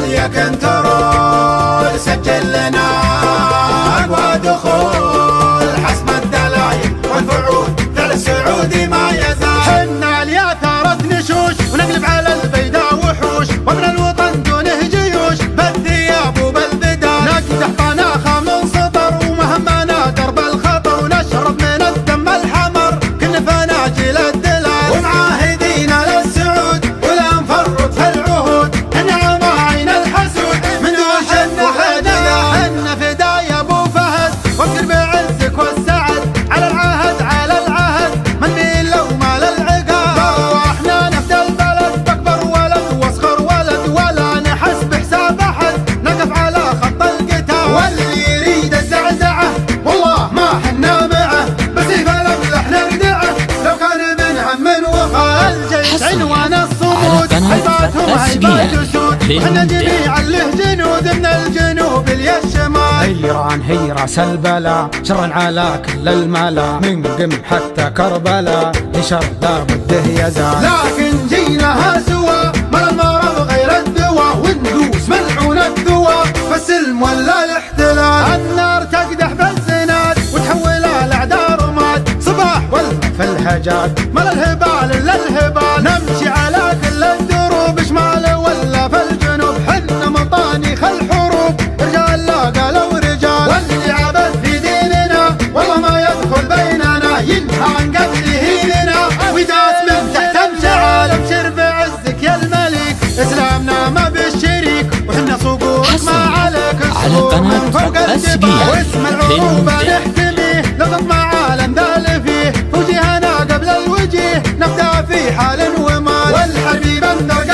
يا كنترول سجل لنا أقوى دخول حسم الدلايل والفعول فعل السعودي ما يزال. حنا الياثارة نشوش ونقلب على البيداء وحوش ومن الوطن دونه جيوش بالثياب وبالبدال نقدح طناخة من سطر ومهمنا درب الخطر ونشرب من الدم الحمر كل فناجل الدلال ومعاهدين للسعود ولا نفرط في العهود النعم عين الحسود من دون حنا فدا يا ابو فهد وفكر بعزك والسعد على العهد من مين لو مال العقاب واحنا نفدى البلد باكبر ولد واصغر ولد ولا نحس بحساب احد نقف على خط القتال واللي يريد الزعزعه والله ما حنا معه بسيف الاملح نردعه لو كان من عم وخال. الجيش عنوان الصمود هيباتهم هيبات اسود وحنا جميعا له جنود من الجنوب للشمال. ايران هي راس البلا شرا على كل الملا من قم حتى كربلا لشر لا بده يزال. لكن جيناها سوا ما المرض غير الدواء وندوس ملعون الدواء فالسلم ولا الاحتلال. النار تقدح بالزناد وتحولها لاعداء رماد صباح والله في الهجات ما الهبال الا الهبال نمشي على كل الدروب شمال ولا في الجنوب حنا مطانيخ الحروب رجال لا قالوا رجال واللي عبث في ديننا والله ما يدخل بيننا ينهى عن قتله لنا وداس من تحت امشعال ابشر بعزك يا الملك اسلامنا ما بالشريك وحنا صقورك ما عليك الصقور من فوق الجبال واسم العروبه نحتميه لو تطمع عالم ذال فيه وجهنا قبل الوجيه نبدا في حال ومال والحبيب اندر